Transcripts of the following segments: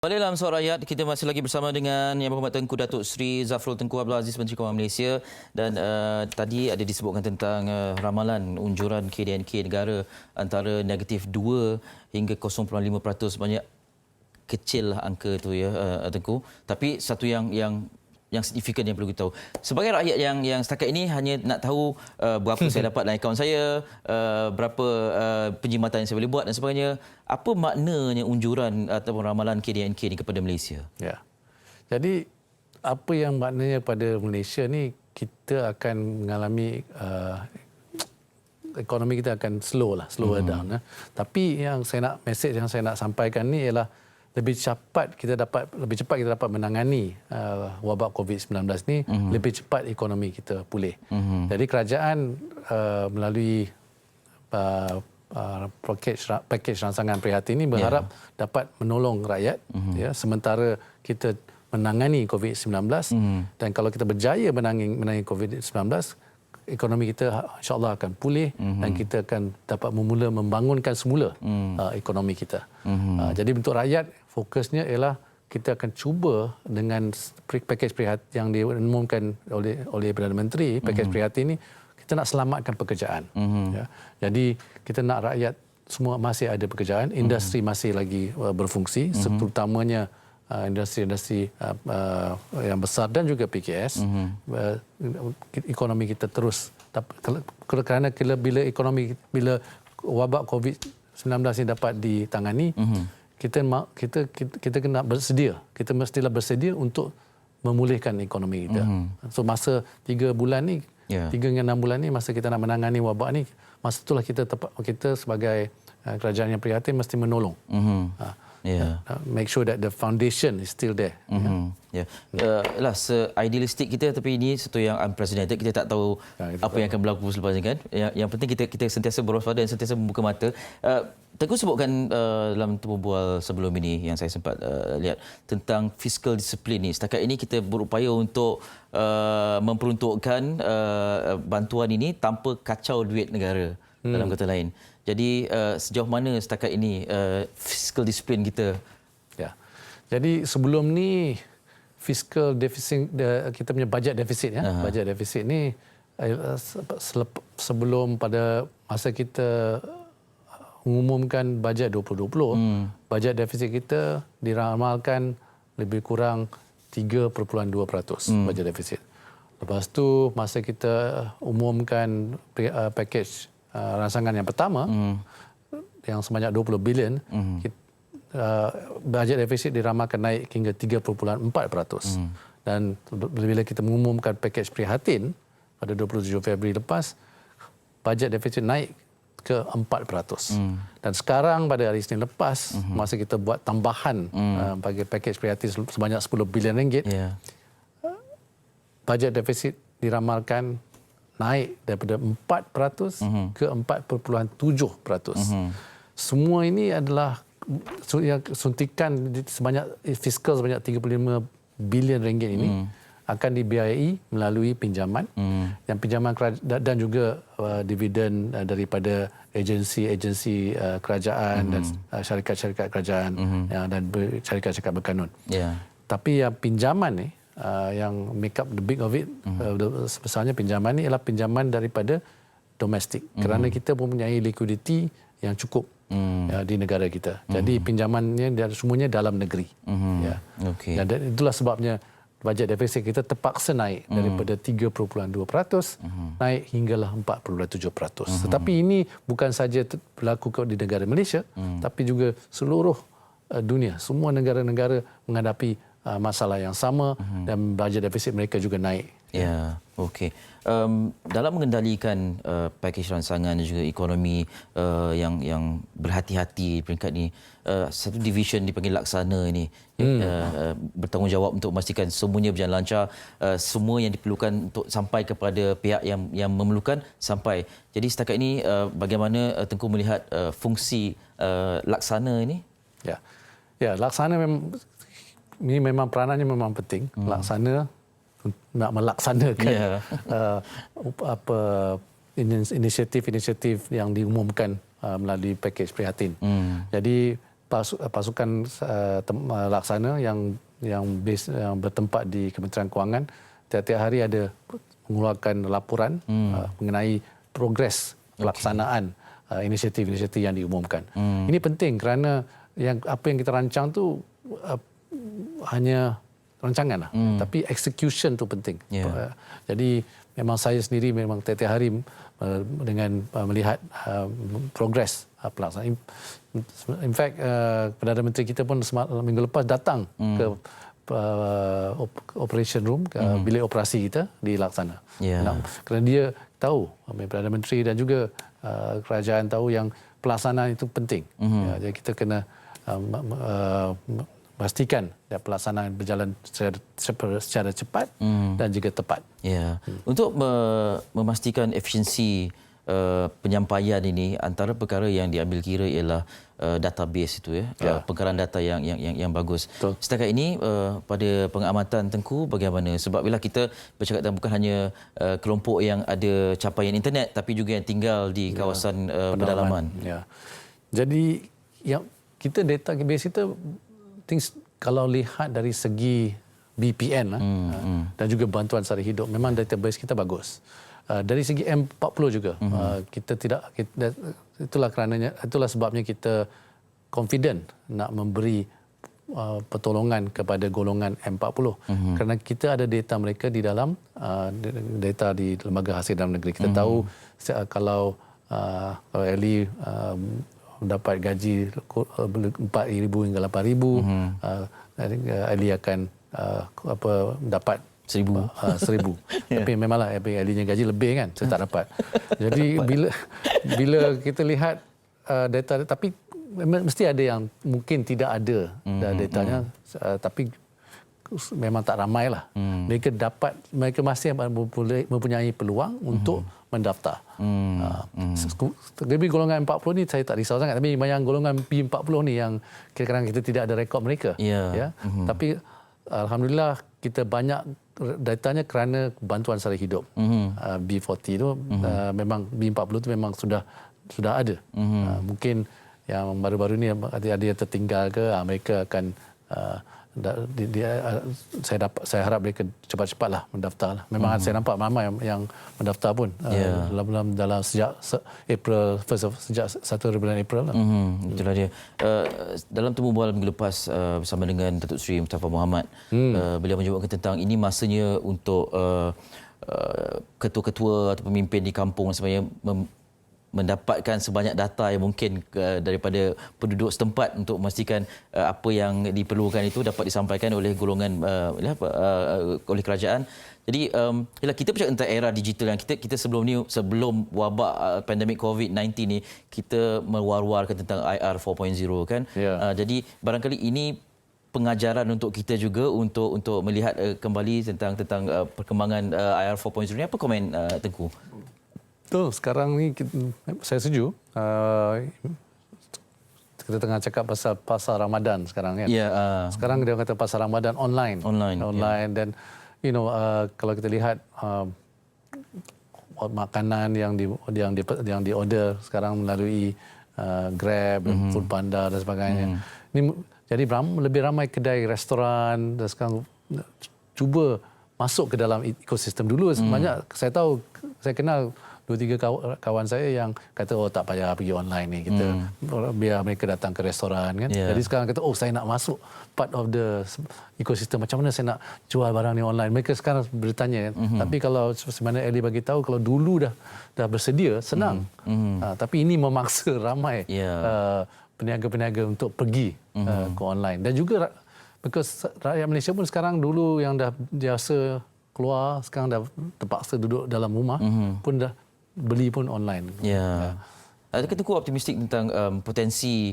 Balik dalam Suara Rakyat, kita masih lagi bersama dengan Yang Berhormat Tengku Datuk Seri Zafrul Tengku Abdul Aziz, Menteri Kewangan Malaysia, dan tadi ada disebutkan tentang ramalan unjuran KDNK negara antara negatif 2 hingga 0.5%. Banyak kecil lah angka itu ya, Tengku. Tapi satu yang signifikan yang perlu kita tahu. Sebagai rakyat yang setakat ini hanya nak tahu berapa saya dapat dalam akaun saya, berapa penjimatan yang saya boleh buat dan sebagainya. Apa maknanya unjuran ataupun ramalan KDNK ini kepada Malaysia? Ya. Jadi apa yang maknanya pada Malaysia ni, kita akan mengalami ekonomi kita akan slow down. Tapi yang message yang saya nak sampaikan ni ialah lebih cepat kita dapat menangani wabak COVID-19 ni, lebih cepat ekonomi kita pulih. Jadi kerajaan melalui pakej rangsangan prihatin ini berharap dapat menolong rakyat ya, sementara kita menangani COVID-19 dan kalau kita berjaya menangani COVID-19, ekonomi kita insya-Allah akan pulih dan kita akan dapat membangunkan semula ekonomi kita. Jadi untuk rakyat, fokusnya ialah kita akan cuba dengan pakej prihatin yang diumumkan oleh Perdana Menteri, pakej prihatin ini, kita nak selamatkan pekerjaan. Ya. Jadi kita nak rakyat semua masih ada pekerjaan, industri masih lagi berfungsi, terutamanya industri-industri yang besar dan juga PKS. Ekonomi kita terus, kerana bila wabak COVID-19 ini dapat ditangani, kita kena bersedia. Kita mestilah bersedia untuk memulihkan ekonomi kita. So masa 3 bulan ni, 3 hingga 6 bulan ni, masa kita nak menangani wabak ni, masa itulah kita sebagai kerajaan yang prihatin mesti menolong. Make sure that the foundation is still there. Se-idealistik kita, tapi ini satu yang unprecedented. Kita tak tahu apa yang akan berlaku selepas ini, kan. Yang penting kita sentiasa berwaspada dan sentiasa membuka mata. Tengku sebutkan dalam temu bual sebelum ini yang saya sempat lihat tentang fiscal discipline ni. Setakat ini kita berupaya untuk memperuntukkan bantuan ini tanpa kacau duit negara, dalam kata lain. Jadi sejauh mana setakat ini fiscal discipline kita? Ya. Jadi sebelum ni fiscal deficit, kita punya budget deficit ya. Budget deficit ni sebelum pada masa kita mengumumkan bajet 2020, bajet defisit kita diramalkan lebih kurang 3.2% bajet defisit. Lepas tu masa kita umumkan pakej rangsangan yang pertama yang sebanyak 20 bilion, bajet defisit diramalkan naik hingga 3.4%. Dan bila kita mengumumkan pakej prihatin pada 27 Februari lepas, bajet defisit naik ke 4%. Dan sekarang pada hari Isnin lepas, masa kita buat tambahan bagi pakej prihatin sebanyak 10 bilion ringgit, bajet defisit diramalkan naik daripada 4% ke 4.7%. Semua ini adalah suntikan sebanyak fiskal sebanyak 35 bilion ringgit ini akan dibiayai melalui pinjaman, yang pinjaman dan juga dividen daripada agensi-agensi kerajaan dan syarikat-syarikat kerajaan dan syarikat-syarikat berkanun. Tapi yang pinjaman ni, yang make up the big of it, sebesarnya pinjaman ni ialah pinjaman daripada domestik, kerana kita mempunyai liquidity yang cukup di negara kita. Jadi pinjamannya semuanya dalam negeri. Dan itulah sebabnya bajet defisit kita terpaksa naik daripada 3.2% naik hinggalah 4.7%. Tetapi ini bukan saja berlaku di negara Malaysia, tapi juga seluruh dunia. Semua negara-negara menghadapi masalah yang sama dan bajet defisit mereka juga naik. Ya, okey. Dalam mengendalikan pakej rangsangan dan juga ekonomi yang berhati-hati peringkat ini, satu division dipanggil laksana ini bertanggungjawab untuk memastikan semuanya berjalan lancar, semua yang diperlukan untuk sampai kepada pihak yang memerlukan sampai. Jadi setakat ini bagaimana Tengku melihat fungsi laksana ini? Ya, laksana ini memang peranannya memang penting. Laksana nak melaksanakan inisiatif-inisiatif yang diumumkan melalui pakej prihatin. Jadi pasukan laksana yang bertempat di Kementerian Kewangan tiap-tiap hari ada mengeluarkan laporan mengenai progres pelaksanaan inisiatif-inisiatif yang diumumkan. Ini penting kerana apa yang kita rancang tu hanya rancangan lah, tapi execution tu penting. Jadi memang saya sendiri memang tiap-tiap hari dengan melihat progres pelaksanaan. In fact, Perdana Menteri kita pun minggu lepas datang ke operation room, bilik operasi kita di Laksana. Kerana dia tahu, Perdana Menteri dan juga kerajaan tahu yang pelaksanaan itu penting. Jadi kita kena pastikan pelaksanaan berjalan secara cepat dan juga tepat. Untuk memastikan efisiensi penyampaian ini, antara perkara yang diambil kira ialah database itu, pengkaran data yang bagus. Betul. Setakat ini pada pengamatan Tengku bagaimana? Sebab bila kita bercakap tentang bukan hanya kelompok yang ada capaian internet tapi juga yang tinggal di kawasan pedalaman. Jadi yang kita database kita kalau lihat dari segi BPN dan juga bantuan sara hidup, memang database kita bagus. Dari segi M40 juga, itulah sebabnya kita confident nak memberi pertolongan kepada golongan M40 kerana kita ada data mereka di dalam data di Lembaga Hasil Dalam Negeri. Kita tahu kalau Ellie mendapat gaji 4,000 hingga 8,000, Ellie akan dapat 1,000. Tapi memanglah Ellie-nya gaji lebih kan, saya tak dapat. Jadi bila kita lihat data, tapi mesti ada yang mungkin tidak ada datanya, tapi memang tak ramai lah. Mereka masih mempunyai peluang untuk mendaftar. Lebih golongan 40 ni saya tak risau sangat, tapi yang golongan B40 ni yang kadang-kadang kita tidak ada rekod mereka. Tapi alhamdulillah kita banyak datanya kerana bantuan sara hidup. B40 tu memang B40 tu memang sudah ada. Mungkin yang baru-baru ni ada yang tertinggal ke, mereka akan saya harap mereka cepat-cepatlah mendaftar. Memang saya nampak ramai yang mendaftar pun dalam sejak April, sejak 1 bulan April lah. Itulah dia. Dalam temu bual minggu lepas bersama dengan Datuk Seri Mustafa Mohamed, beliau menyebutkan tentang ini masanya untuk ketua-ketua atau pemimpin di kampung sebenarnya mendapatkan sebanyak data yang mungkin daripada penduduk setempat untuk memastikan apa yang diperlukan itu dapat disampaikan oleh golongan oleh kerajaan. Jadi kita bercakap tentang era digital yang kita sebelum wabak pandemik COVID-19 ni kita mewar-warkan tentang IR 4.0 kan. Jadi barangkali ini pengajaran untuk kita juga untuk melihat kembali tentang perkembangan IR 4.0 ni. Apa komen Tengku? Betul, sekarang ni saya setuju. Kita tengah cakap pasal Ramadan sekarang kan. Sekarang dia kata pasal Ramadan online. Dan kalau kita lihat makanan yang di order sekarang melalui Grab, Foodpanda dan sebagainya. Jadi lebih ramai kedai restoran dan sekarang cuba masuk ke dalam ekosistem dulu. Sebenarnya saya kenal 2-3 kawan saya yang kata tak payah pergi online ni, kita biar mereka datang ke restoran kan. Jadi sekarang kata saya nak masuk part of the ekosistem, macam mana saya nak jual barang ni online. Mereka sekarang bertanya kan. Tapi kalau sebenarnya Ellie bagi tahu, kalau dulu dah bersedia senang. Tapi ini memaksa ramai peniaga-peniaga untuk pergi ke online. Dan juga because rakyat Malaysia pun sekarang dulu yang dah biasa keluar, sekarang dah terpaksa duduk dalam rumah pun dah beli pun online. Adakah Tengku optimistik tentang potensi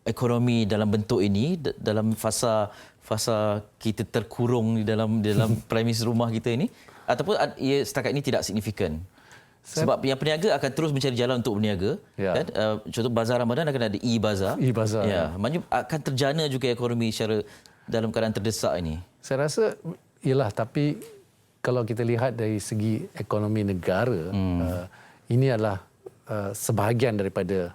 ekonomi dalam bentuk ini dalam fasa kita terkurung di dalam premis rumah kita ini, ataupun ia setakat ini tidak signifikan? Sebab yang peniaga akan terus mencari jalan untuk berniaga. Kan? Contoh bazar Ramadan akan ada e-bazar. Maksudnya akan terjana juga ekonomi secara dalam keadaan terdesak ini. Saya rasa ialah, tapi kalau kita lihat dari segi ekonomi negara, ini adalah sebahagian daripada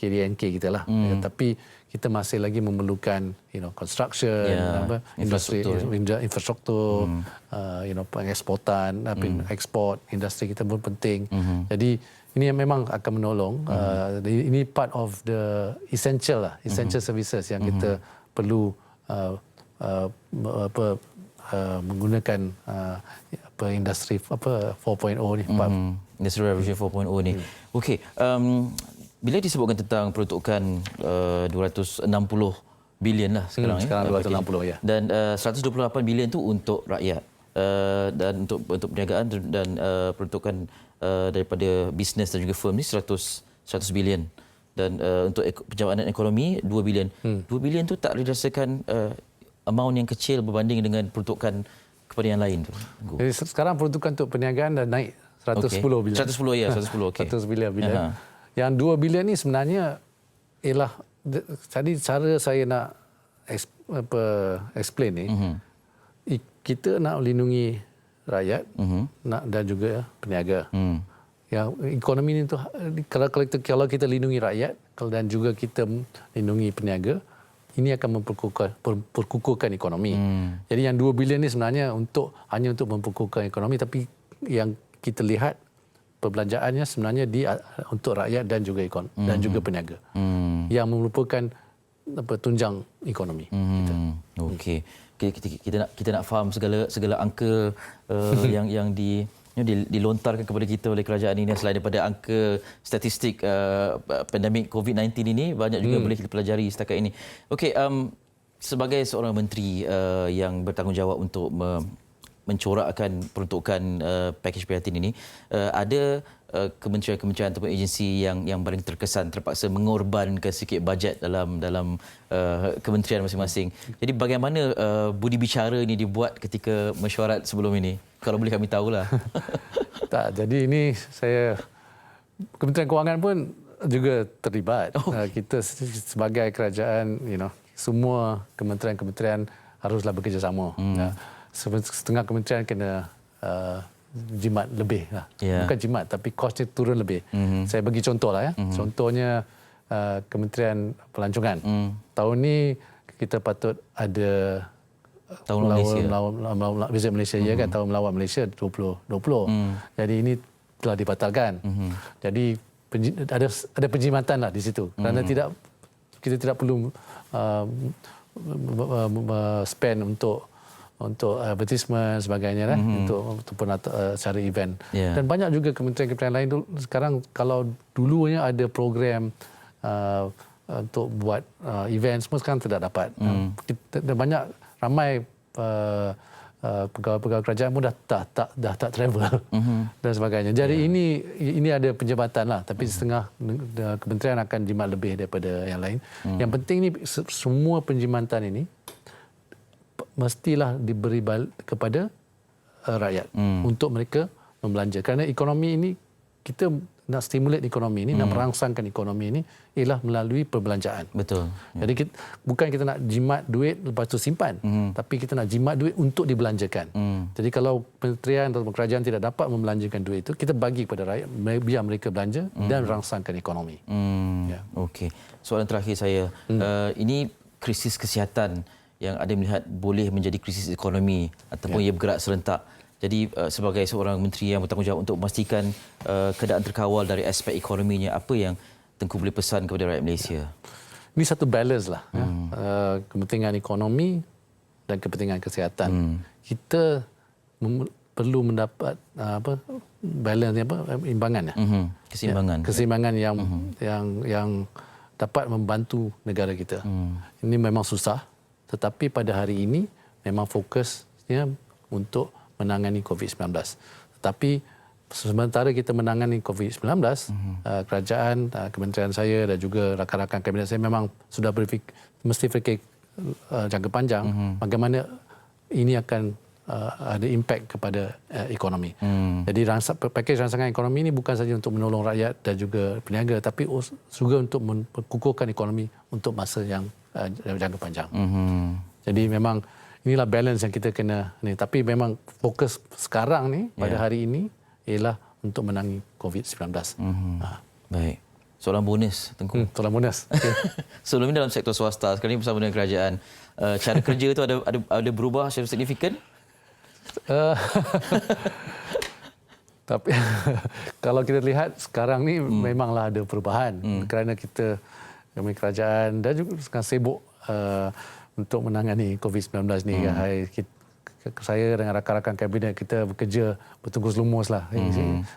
KDNK kita lah. Tapi kita masih lagi memerlukan construction, industri infrastruktur, pengeksportan, ekspor industri kita pun penting. Jadi ini memang akan menolong. Ini part of the essential services yang kita perlu menggunakan industri 4.0 ni. Industri Revolution 4.0 ni. Okey, bila disebutkan tentang peruntukan 260 bilion lah sekarang. Sekarang 260 ya. Dan 128 bilion tu untuk rakyat. Dan untuk perniagaan dan peruntukan daripada bisnes dan juga firm ni 100 bilion. Dan untuk penjamanan ekonomi 2 bilion. 2 bilion tu tak dirasakan amount yang kecil berbanding dengan peruntukan kepada yang lain tu. Jadi sekarang peruntukan untuk perniagaan dah naik 110 bilion. 110 ya, 110 okey. 100 bilion. Yang 2 bilion ni sebenarnya ialah tadi cara saya nak explain ni. Kita nak melindungi rakyat dan juga peniaga. Yang ekonomi ni tu kalau kita lindungi rakyat dan juga kita lindungi peniaga, ini akan memperkukuhkan ekonomi. Jadi yang 2 bilion ni sebenarnya hanya untuk memperkukuhkan ekonomi, tapi yang kita lihat perbelanjaannya sebenarnya untuk rakyat dan juga dan juga peniaga. Yang merupakan tunjang ekonomi kita. Okey. Kita nak faham segala angka yang dilontarkan kepada kita oleh kerajaan ini, selain daripada angka statistik pandemik COVID-19 ini, banyak juga boleh kita pelajari setakat ini. Okey, sebagai seorang menteri yang bertanggungjawab untuk mencorakkan peruntukan pakej prihatin ini, ada kementerian-kementerian ataupun agensi yang paling terkesan terpaksa mengorbankan sikit bajet dalam kementerian masing-masing. Jadi bagaimana budi bicara ini dibuat ketika mesyuarat sebelum ini? Kalau boleh kami tahulah. Tak, jadi ini Kementerian Kewangan pun juga terlibat. Kita sebagai kerajaan, semua kementerian-kementerian haruslah bekerjasama. Setengah kementerian kena jimat lebih lah. Bukan jimat, tapi kosnya turun lebih. Saya bagi contoh lah ya. Contohnya Kementerian Pelancongan. Tahun ni kita patut ada Tahun Malaysia. Visit Malaysia ya kan, tahun melawat Malaysia 2020. Jadi ini telah dibatalkan. Jadi ada penjimatan lah di situ. Kerana kita tidak perlu spend untuk advertisement sebagainya lah, ataupun acara event. Dan banyak juga kementerian-kementerian lain sekarang, kalau dulunya ada program untuk buat event, semua sekarang tidak dapat. Ramai pegawai-pegawai kerajaan pun dah tak travel dan sebagainya. Jadi ini ada penjabatan lah, tapi setengah kementerian akan jimat lebih daripada yang lain. Yang penting ni semua penjimatan ini mestilah diberi kepada rakyat untuk mereka membelanja. Kerana ekonomi ini, kita nak stimulate ekonomi ini, nak merangsangkan ekonomi ini ialah melalui perbelanjaan. Betul. Jadi bukan kita nak jimat duit lepas tu simpan, tapi kita nak jimat duit untuk dibelanjakan. Jadi kalau kementerian atau kerajaan tidak dapat membelanjakan duit itu, kita bagi kepada rakyat biar mereka belanja dan rangsangkan ekonomi. Okey. Soalan terakhir saya, ini krisis kesihatan yang ada melihat boleh menjadi krisis ekonomi ataupun ia bergerak serentak. Jadi sebagai seorang menteri yang bertanggungjawab untuk memastikan keadaan terkawal dari aspek ekonominya, apa yang Tengku boleh pesan kepada rakyat Malaysia? Ini satu balance lah. Kepentingan ekonomi dan kepentingan kesihatan. Kita perlu mendapat balance, imbangan. Keseimbangan. Keseimbangan yang dapat membantu negara kita. Ini memang susah, tetapi pada hari ini memang fokusnya untuk menangani COVID-19. Tetapi sementara kita menangani COVID-19, kerajaan, kementerian saya dan juga rakan-rakan kabinet saya memang sudah mesti fikir jangka panjang bagaimana ini akan ada impak kepada ekonomi. Jadi pakej rangsangan ekonomi ini bukan saja untuk menolong rakyat dan juga peniaga, tapi juga untuk memperkukuhkan ekonomi untuk masa yang jangka panjang. Jadi memang inilah balance yang kita kena ni. Tapi memang fokus sekarang ni pada hari ini ialah untuk menangi COVID-19. Baik. Soalan bonus, Tengku. Soalan bonus. Okay. Sebelum ini dalam sektor swasta, sekarang ini bersama dengan kerajaan. Cara kerja itu ada berubah secara signifikan? Tapi kalau kita lihat sekarang ni memanglah ada perubahan kerana kami kerajaan dan juga sekarang sibuk untuk menangani COVID-19 ni. Saya dengan rakan-rakan kabinet kita bekerja bertungkus lumus lah.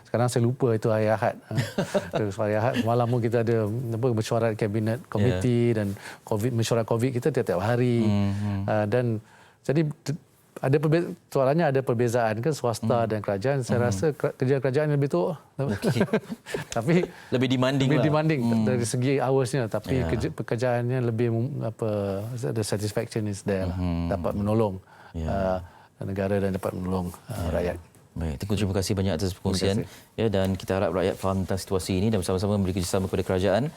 Sekarang saya lupa itu hari Ahad. Hari Ahad semalam pun kita ada mesyuarat kabinet komiti dan mesyuarat COVID kita tiap-tiap hari. Dan jadi soalannya ada perbezaan kan swasta dan kerajaan. Saya rasa kerja kerajaan lebih teruk. Okay. Tapi lebih demanding dari segi hoursnya, tapi pekerjaannya lebih the satisfaction is there lah. Dapat menolong negara dan dapat menolong rakyat. Baik, Tengku, terima kasih banyak atas perkongsian. Ya, dan kita harap rakyat faham tentang situasi ini dan bersama-sama memberi kerjasama kepada kerajaan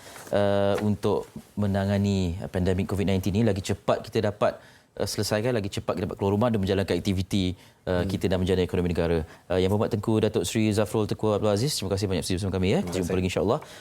untuk menangani pandemik COVID-19 ini. Lagi cepat kita dapat selesaikan, lagi cepat kita dapat keluar rumah dan menjalankan aktiviti kita dan menjana ekonomi negara. Yang Berhormat Tengku Datuk Seri Zafrul Tengku Abdul Aziz, terima kasih banyak bersama kami. Kita jumpa lagi insya-Allah.